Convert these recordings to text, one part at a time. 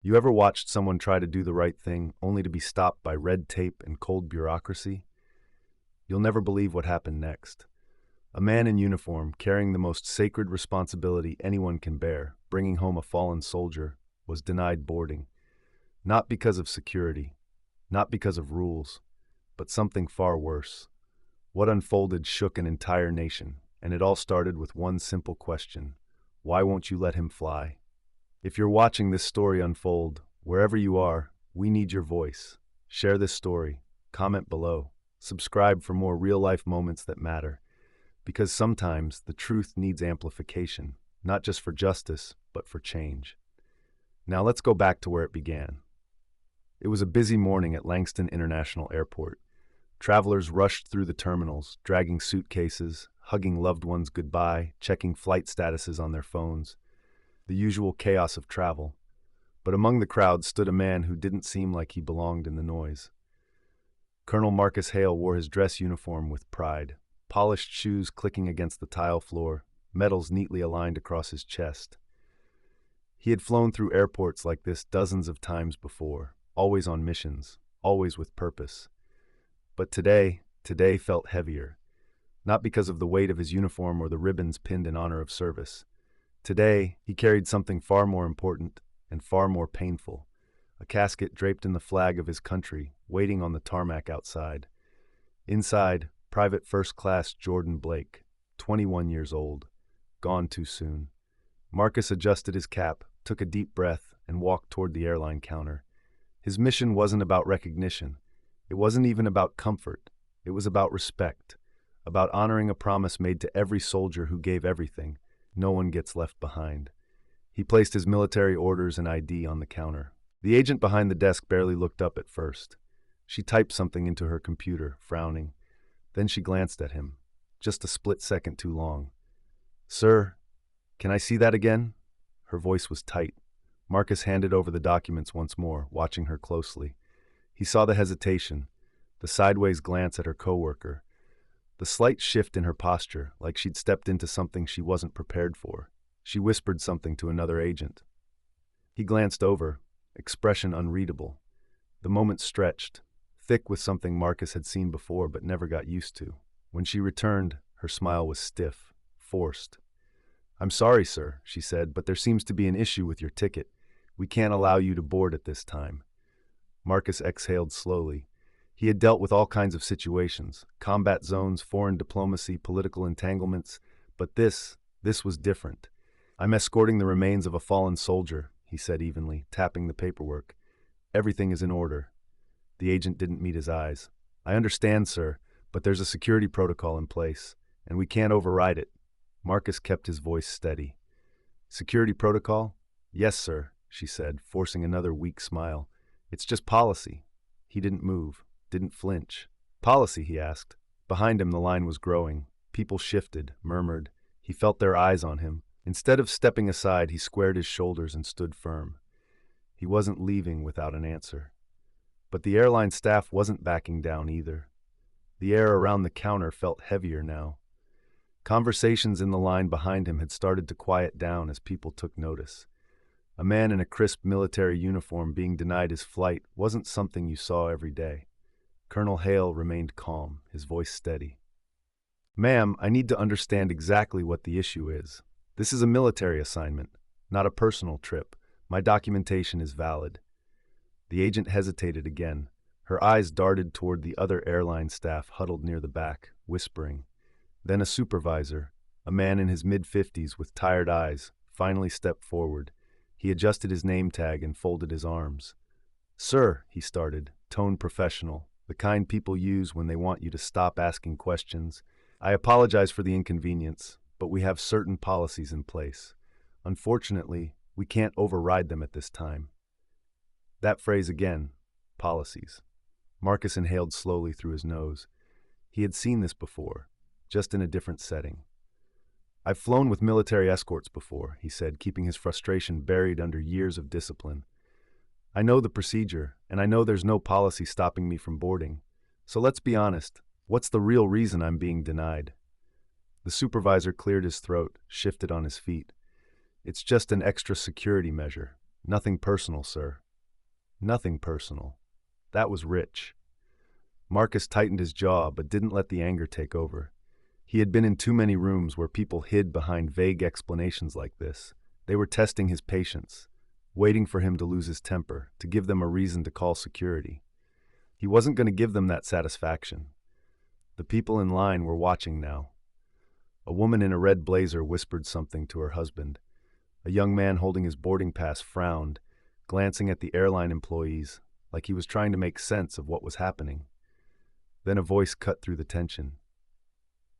You ever watched someone try to do the right thing only to be stopped by red tape and cold bureaucracy? You'll never believe what happened next. A man in uniform, carrying the most sacred responsibility anyone can bear, bringing home a fallen soldier, was denied boarding. Not because of security, not because of rules, but something far worse. What unfolded shook an entire nation, and it all started with one simple question: why won't you let him fly? If you're watching this story unfold, wherever you are, we need your voice. Share this story, comment below, subscribe for more real-life moments that matter. Because sometimes the truth needs amplification, not just for justice, but for change. Now let's go back to where it began. It was a busy morning at Langston International Airport. Travelers rushed through the terminals, dragging suitcases, hugging loved ones goodbye, checking flight statuses on their phones. The usual chaos of travel. But among the crowd stood a man who didn't seem like he belonged in the noise. Colonel Marcus Hale wore his dress uniform with pride, polished shoes clicking against the tile floor, medals neatly aligned across his chest. He had flown through airports like this dozens of times before, always on missions, always with purpose. But today felt heavier, not because of the weight of his uniform or the ribbons pinned in honor of service. Today, he carried something far more important and far more painful, a casket draped in the flag of his country, waiting on the tarmac outside. Inside, Private First Class Jordan Blake, 21 years old, gone too soon. Marcus adjusted his cap, took a deep breath, and walked toward the airline counter. His mission wasn't about recognition. It wasn't even about comfort. It was about respect, about honoring a promise made to every soldier who gave everything. No one gets left behind. He placed his military orders and ID on the counter. The agent behind the desk barely looked up at first. She typed something into her computer, frowning. Then she glanced at him, just a split second too long. "Sir, can I see that again?" Her voice was tight. Marcus handed over the documents once more, watching her closely. He saw the hesitation, the sideways glance at her coworker, the slight shift in her posture, like she'd stepped into something she wasn't prepared for. She whispered something to another agent. He glanced over, expression unreadable. The moment stretched, thick with something Marcus had seen before but never got used to. When she returned, her smile was stiff, forced. "I'm sorry, sir," she said, "but there seems to be an issue with your ticket. We can't allow you to board at this time." Marcus exhaled slowly. He had dealt with all kinds of situations, combat zones, foreign diplomacy, political entanglements, but this was different. "I'm escorting the remains of a fallen soldier," he said evenly, tapping the paperwork. "Everything is in order." The agent didn't meet his eyes. "I understand, sir, but there's a security protocol in place, and we can't override it." Marcus kept his voice steady. "Security protocol? Yes, sir," she said, forcing another weak smile. "It's just policy." He didn't move. Didn't flinch. "Policy?" he asked. Behind him the line was growing. People shifted, murmured. He felt their eyes on him. Instead of stepping aside, he squared his shoulders and stood firm. He wasn't leaving without an answer. But the airline staff wasn't backing down either. The air around the counter felt heavier now. Conversations in the line behind him had started to quiet down as people took notice. A man in a crisp military uniform being denied his flight wasn't something you saw every day. Colonel Hale remained calm, his voice steady. "Ma'am, I need to understand exactly what the issue is. This is a military assignment, not a personal trip. My documentation is valid." The agent hesitated again. Her eyes darted toward the other airline staff huddled near the back, whispering. Then a supervisor, a man in his mid-50s with tired eyes, finally stepped forward. He adjusted his name tag and folded his arms. "Sir," he started, tone professional, the kind people use when they want you to stop asking questions. "I apologize for the inconvenience, but we have certain policies in place. Unfortunately, we can't override them at this time." That phrase again, policies. Marcus inhaled slowly through his nose. He had seen this before, just in a different setting. "I've flown with military escorts before," he said, keeping his frustration buried under years of discipline. "I know the procedure, and I know there's no policy stopping me from boarding. So let's be honest, what's the real reason I'm being denied?" The supervisor cleared his throat, shifted on his feet. "It's just an extra security measure. Nothing personal, sir. Nothing personal. That was Rich. Marcus tightened his jaw but didn't let the anger take over. He had been in too many rooms where people hid behind vague explanations like this. They were testing his patience, waiting for him to lose his temper, to give them a reason to call security. He wasn't going to give them that satisfaction. The people in line were watching now. A woman in a red blazer whispered something to her husband. A young man holding his boarding pass frowned, glancing at the airline employees like he was trying to make sense of what was happening. Then a voice cut through the tension.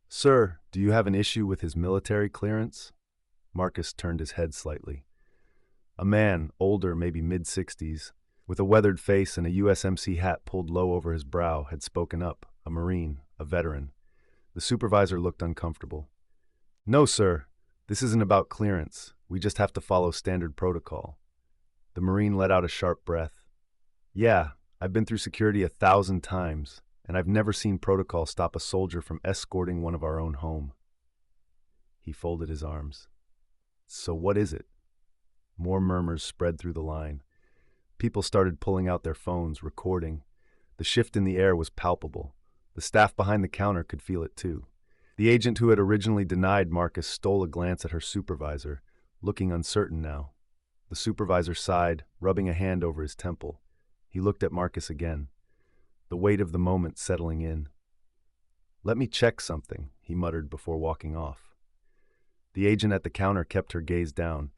"Sir, do you have an issue with his military clearance?" Marcus turned his head slightly. A man, older, maybe mid-60s, with a weathered face and a USMC hat pulled low over his brow, had spoken up, a Marine, a veteran. The supervisor looked uncomfortable. "No, sir. This isn't about clearance. We just have to follow standard protocol." The Marine let out a sharp breath. "Yeah, I've been through security 1,000 times, and I've never seen protocol stop a soldier from escorting one of our own home." He folded his arms. "So what is it?" More murmurs spread through the line. People started pulling out their phones, recording. The shift in the air was palpable. The staff behind the counter could feel it too. The agent who had originally denied Marcus stole a glance at her supervisor, looking uncertain now. The supervisor sighed, rubbing a hand over his temple. He looked at Marcus again, the weight of the moment settling in. "Let me check something," he muttered before walking off. The agent at the counter kept her gaze down,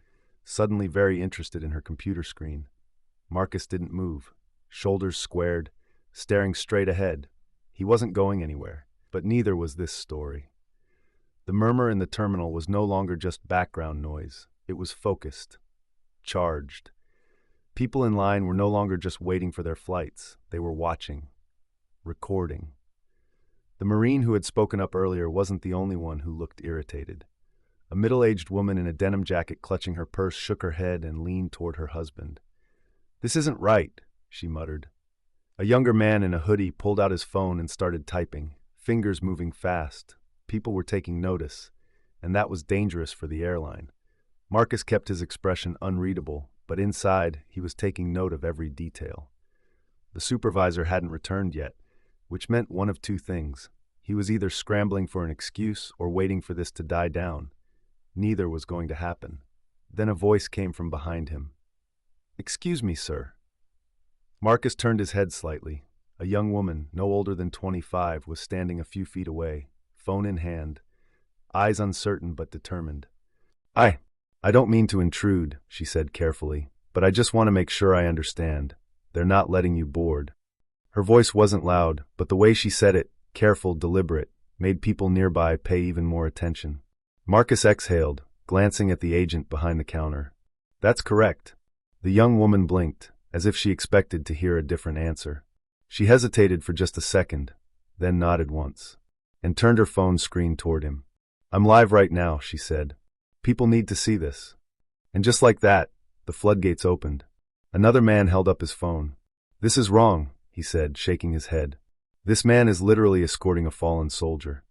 suddenly very interested in her computer screen. Marcus didn't move, shoulders squared, staring straight ahead. He wasn't going anywhere, but neither was this story. The murmur in the terminal was no longer just background noise. It was focused, charged. People in line were no longer just waiting for their flights. They were watching, recording. The Marine who had spoken up earlier wasn't the only one who looked irritated. A middle-aged woman in a denim jacket clutching her purse shook her head and leaned toward her husband. "This isn't right," she muttered. A younger man in a hoodie pulled out his phone and started typing, fingers moving fast. People were taking notice, and that was dangerous for the airline. Marcus kept his expression unreadable, but inside he was taking note of every detail. The supervisor hadn't returned yet, which meant one of two things. He was either scrambling for an excuse or waiting for this to die down. Neither was going to happen. Then a voice came from behind him. "Excuse me, sir." Marcus turned his head slightly. A young woman, no older than 25, was standing a few feet away, phone in hand, eyes uncertain but determined. I don't mean to intrude," she said carefully, "but I just want to make sure I understand. They're not letting you board." Her voice wasn't loud, but the way she said it, careful, deliberate, made people nearby pay even more attention. Marcus exhaled, glancing at the agent behind the counter. "That's correct." The young woman blinked, as if she expected to hear a different answer. She hesitated for just a second, then nodded once, and turned her phone screen toward him. "I'm live right now," she said. "People need to see this." And just like that, the floodgates opened. Another man held up his phone. "This is wrong," he said, shaking his head. "This man is literally escorting a fallen soldier."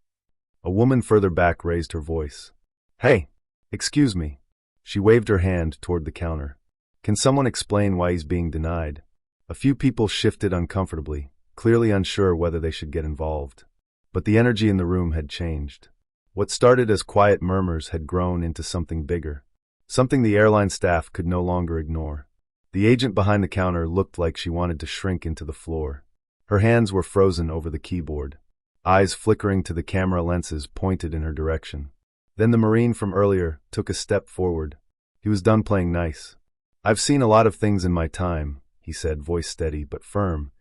A woman further back raised her voice. "Hey, excuse me." She waved her hand toward the counter. "Can someone explain why he's being denied?" A few people shifted uncomfortably, clearly unsure whether they should get involved. But the energy in the room had changed. What started as quiet murmurs had grown into something bigger, something the airline staff could no longer ignore. The agent behind the counter looked like she wanted to shrink into the floor. Her hands were frozen over the keyboard, eyes flickering to the camera lenses pointed in her direction. Then the Marine from earlier took a step forward. He was done playing nice. "I've seen a lot of things in my time," he said, voice steady but firm,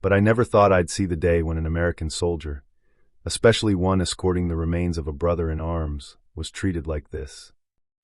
"but I never thought I'd see the day when an American soldier, especially one escorting the remains of a brother in arms, was treated like this."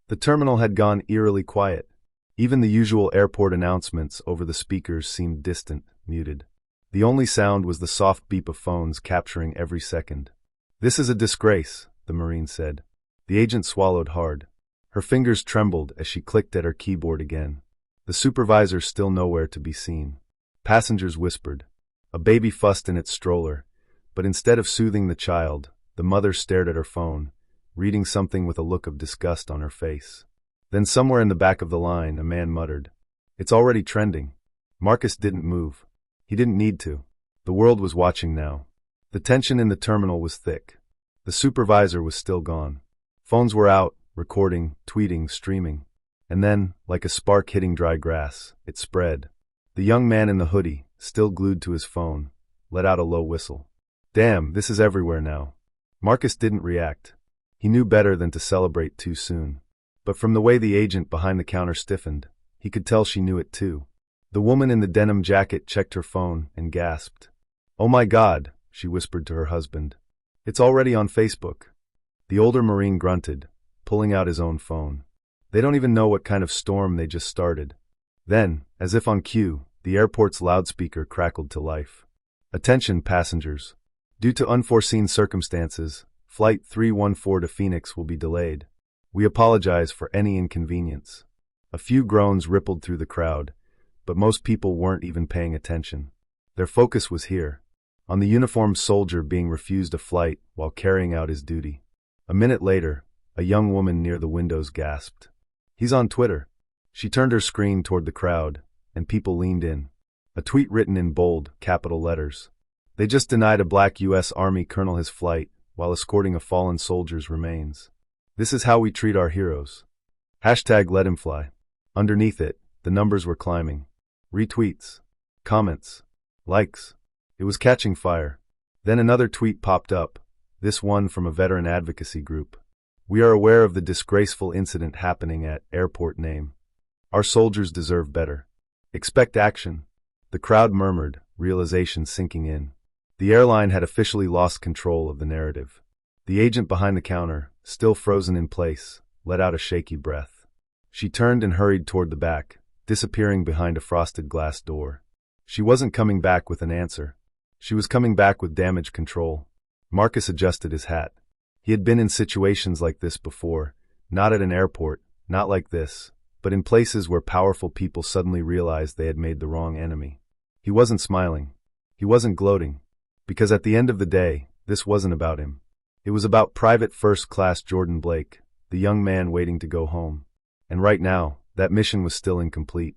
The terminal had gone eerily quiet. Even the usual airport announcements over the speakers seemed distant, muted. The only sound was the soft beep of phones capturing every second. "This is a disgrace," the Marine said. The agent swallowed hard. Her fingers trembled as she clicked at her keyboard again. The supervisor still nowhere to be seen. Passengers whispered. A baby fussed in its stroller, but instead of soothing the child, the mother stared at her phone, reading something with a look of disgust on her face. Then somewhere in the back of the line, a man muttered, It's already trending. Marcus didn't move. He didn't need to. The world was watching now. The tension in the terminal was thick. The supervisor was still gone. Phones were out, recording, tweeting, streaming. And then, like a spark hitting dry grass, it spread. The young man in the hoodie, still glued to his phone, let out a low whistle. Damn, this is everywhere now. Marcus didn't react. He knew better than to celebrate too soon. But from the way the agent behind the counter stiffened, he could tell she knew it too. The woman in the denim jacket checked her phone and gasped. "Oh my God," she whispered to her husband. "It's already on Facebook." The older Marine grunted, pulling out his own phone. They don't even know what kind of storm they just started. Then, as if on cue, the airport's loudspeaker crackled to life. "Attention, passengers. Due to unforeseen circumstances, Flight 314 to Phoenix will be delayed. We apologize for any inconvenience." A few groans rippled through the crowd, but most people weren't even paying attention. Their focus was here, on the uniformed soldier being refused a flight while carrying out his duty. A minute later, a young woman near the windows gasped. "He's on Twitter." She turned her screen toward the crowd, and people leaned in. A tweet written in bold, capital letters. "They just denied a black U.S. Army colonel his flight while escorting a fallen soldier's remains. This is how we treat our heroes. Hashtag let him fly." Underneath it, the numbers were climbing. Retweets, comments, likes. It was catching fire. Then another tweet popped up, this one from a veteran advocacy group. "We are aware of the disgraceful incident happening at Airport Name. Our soldiers deserve better. Expect action." The crowd murmured, realization sinking in. The airline had officially lost control of the narrative. The agent behind the counter, still frozen in place, let out a shaky breath. She turned and hurried toward the back, disappearing behind a frosted glass door. She wasn't coming back with an answer. She was coming back with damage control. Marcus adjusted his hat. He had been in situations like this before, not at an airport, not like this, but in places where powerful people suddenly realized they had made the wrong enemy. He wasn't smiling. He wasn't gloating. Because at the end of the day, this wasn't about him. It was about Private First Class Jordan Blake, the young man waiting to go home. And right now, that mission was still incomplete.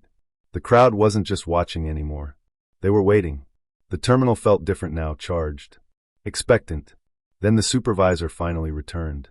The crowd wasn't just watching anymore. They were waiting. The terminal felt different now, charged, expectant. Then the supervisor finally returned.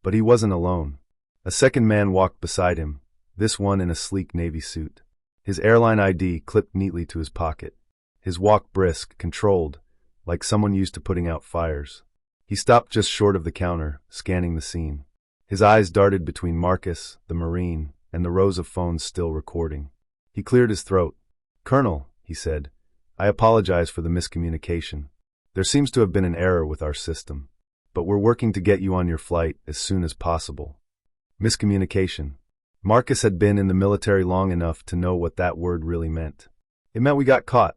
But he wasn't alone. A second man walked beside him, this one in a sleek navy suit. His airline ID clipped neatly to his pocket. His walk brisk, controlled, like someone used to putting out fires. He stopped just short of the counter, scanning the scene. His eyes darted between Marcus, the Marine, and the rows of phones still recording. He cleared his throat. "Colonel," he said, "I apologize for the miscommunication. There seems to have been an error with our system. But we're working to get you on your flight as soon as possible." Miscommunication. Marcus had been in the military long enough to know what that word really meant. It meant we got caught.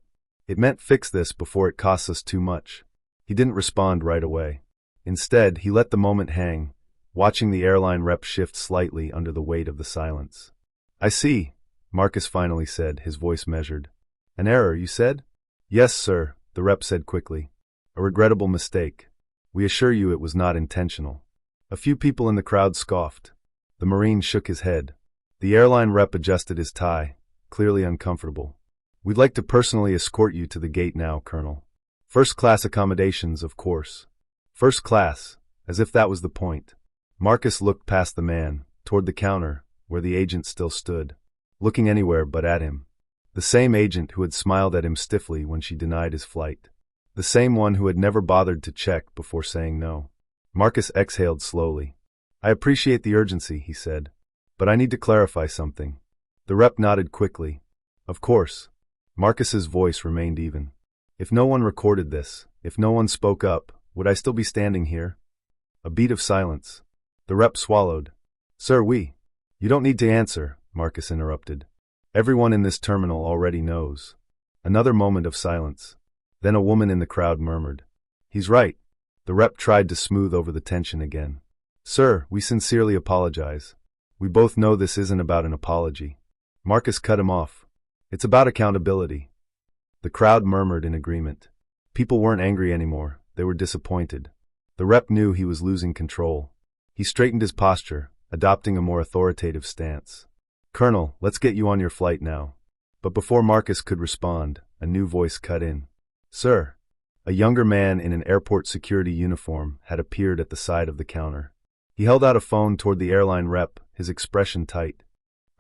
It meant fix this before it costs us too much. He didn't respond right away. Instead, he let the moment hang, watching the airline rep shift slightly under the weight of the silence. "I see," Marcus finally said, his voice measured. "An error, you said?" "Yes, sir," the rep said quickly. "A regrettable mistake. We assure you it was not intentional." A few people in the crowd scoffed. The Marine shook his head. The airline rep adjusted his tie, clearly uncomfortable. "We'd like to personally escort you to the gate now, Colonel. First-class accommodations, of course." First class, as if that was the point. Marcus looked past the man, toward the counter, where the agent still stood, looking anywhere but at him. The same agent who had smiled at him stiffly when she denied his flight. The same one who had never bothered to check before saying no. Marcus exhaled slowly. "I appreciate the urgency," he said, "but I need to clarify something." The rep nodded quickly. "Of course." Marcus's voice remained even. "If no one recorded this, if no one spoke up, would I still be standing here?" A beat of silence. The rep swallowed. "Sir, You don't need to answer," Marcus interrupted. "Everyone in this terminal already knows." Another moment of silence. Then a woman in the crowd murmured, "He's right." The rep tried to smooth over the tension again. "Sir, we sincerely apologize. We both know this isn't about an apology." Marcus cut him off. "It's about accountability." The crowd murmured in agreement. People weren't angry anymore. They were disappointed. The rep knew he was losing control. He straightened his posture, adopting a more authoritative stance. "Colonel, let's get you on your flight now. But before Marcus could respond, a new voice cut in. "Sir." A younger man in an airport security uniform had appeared at the side of the counter. He held out a phone toward the airline rep, his expression tight.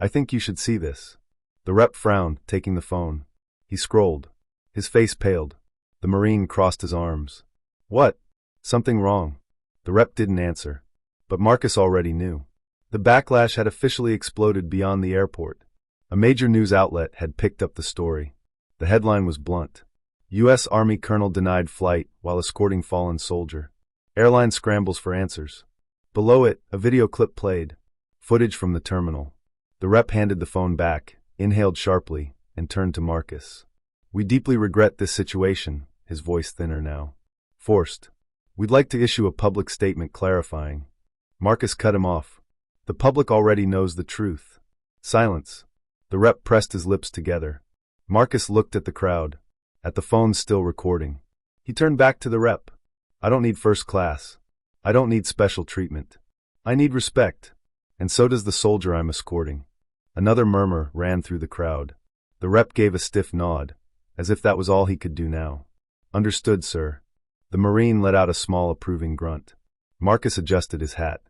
"I think you should see this." The rep frowned, taking the phone. He scrolled. His face paled. The Marine crossed his arms. "What? Something wrong?" The rep didn't answer. But Marcus already knew. The backlash had officially exploded beyond the airport. A major news outlet had picked up the story. The headline was blunt. U.S. Army colonel denied flight while escorting fallen soldier. Airline scrambles for answers. Below it, a video clip played. Footage from the terminal. The rep handed the phone back, inhaled sharply, and turned to Marcus. "We deeply regret this situation," his voice thinner now. "Forced. We'd like to issue a public statement clarifying." Marcus cut him off. "The public already knows the truth." Silence. The rep pressed his lips together. Marcus looked at the crowd. At the phone still recording. He turned back to the rep. "I don't need first class. I don't need special treatment. I need respect. And so does the soldier I'm escorting." Another murmur ran through the crowd. The rep gave a stiff nod, as if that was all he could do now. "Understood, sir." The Marine let out a small approving grunt. Marcus adjusted his hat.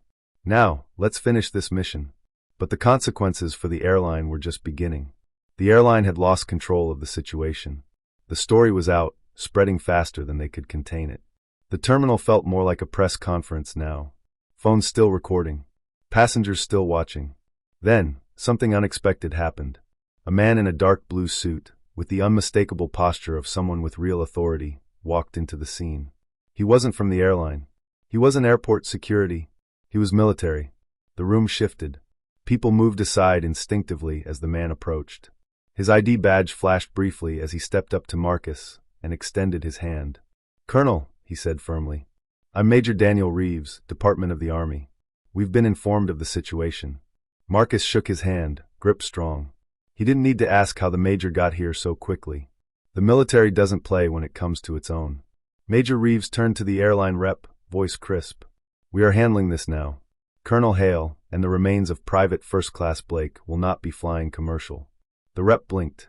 "Now, let's finish this mission." But the consequences for the airline were just beginning. The airline had lost control of the situation. The story was out, spreading faster than they could contain it. The terminal felt more like a press conference now. Phones still recording. Passengers still watching. Then, something unexpected happened. A man in a dark blue suit, with the unmistakable posture of someone with real authority, walked into the scene. He wasn't from the airline. He wasn't airport security. He was military. The room shifted. People moved aside instinctively as the man approached. His ID badge flashed briefly as he stepped up to Marcus and extended his hand. "Colonel," he said firmly. "I'm Major Daniel Reeves, Department of the Army. We've been informed of the situation." Marcus shook his hand, grip strong. He didn't need to ask how the major got here so quickly. The military doesn't play when it comes to its own. Major Reeves turned to the airline rep, voice crisp. "We are handling this now. Colonel Hale and the remains of Private First Class Blake will not be flying commercial." The rep blinked.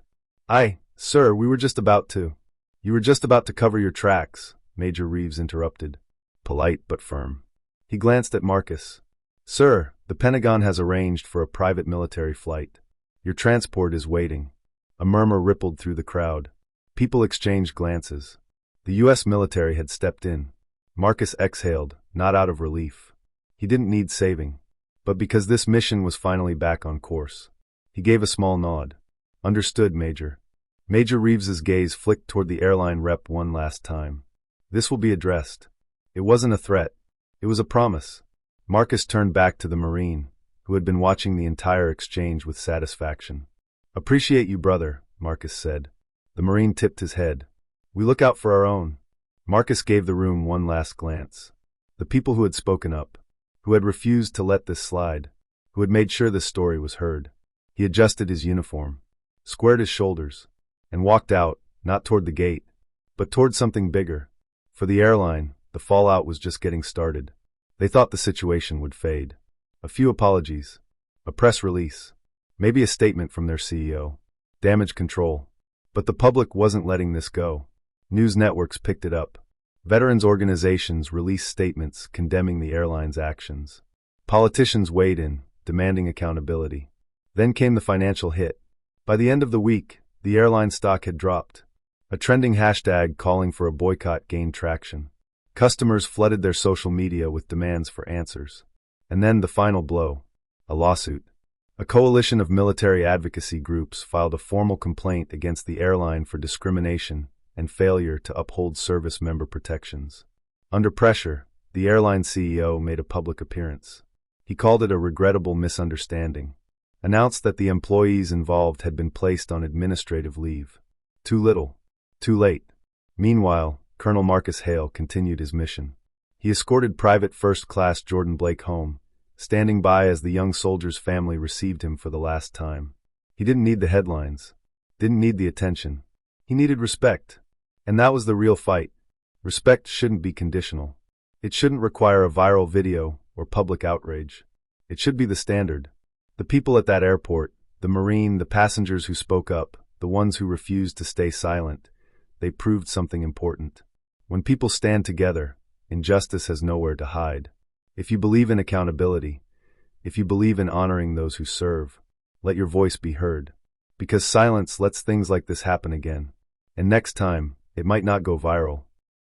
Sir, we were just about to." "You were just about to cover your tracks," Major Reeves interrupted. Polite but firm. He glanced at Marcus. "Sir, the Pentagon has arranged for a private military flight. Your transport is waiting." A murmur rippled through the crowd. People exchanged glances. The U.S. military had stepped in. Marcus exhaled, not out of relief. He didn't need saving, but because this mission was finally back on course. He gave a small nod. "Understood, Major." Major Reeves's gaze flicked toward the airline rep one last time. "This will be addressed." It wasn't a threat. It was a promise. Marcus turned back to the Marine, who had been watching the entire exchange with satisfaction. "Appreciate you, brother," Marcus said. The Marine tipped his head. "We look out for our own." Marcus gave the room one last glance. The people who had spoken up, who had refused to let this slide, who had made sure this story was heard. He adjusted his uniform, squared his shoulders, and walked out, not toward the gate, but toward something bigger. For the airline, the fallout was just getting started. They thought the situation would fade. A few apologies, a press release, maybe a statement from their CEO. Damage control. But the public wasn't letting this go. News networks picked it up. Veterans organizations released statements condemning the airline's actions. Politicians weighed in, demanding accountability. Then came the financial hit. By the end of the week, the airline stock had dropped. A trending hashtag calling for a boycott gained traction. Customers flooded their social media with demands for answers. And then the final blow. A lawsuit. A coalition of military advocacy groups filed a formal complaint against the airline for discrimination and failure to uphold service member protections. Under pressure, the airline CEO made a public appearance. He called it a regrettable misunderstanding, announced that the employees involved had been placed on administrative leave. Too little, too late. Meanwhile, Colonel Marcus Hale continued his mission. He escorted Private First Class Jordan Blake home, standing by as the young soldier's family received him for the last time. He didn't need the headlines, didn't need the attention. He needed respect. And that was the real fight. Respect shouldn't be conditional. It shouldn't require a viral video or public outrage. It should be the standard. The people at that airport, the Marine, the passengers who spoke up, the ones who refused to stay silent, they proved something important. When people stand together, injustice has nowhere to hide. If you believe in accountability, if you believe in honoring those who serve, let your voice be heard. Because silence lets things like this happen again. And next time, it might not go viral,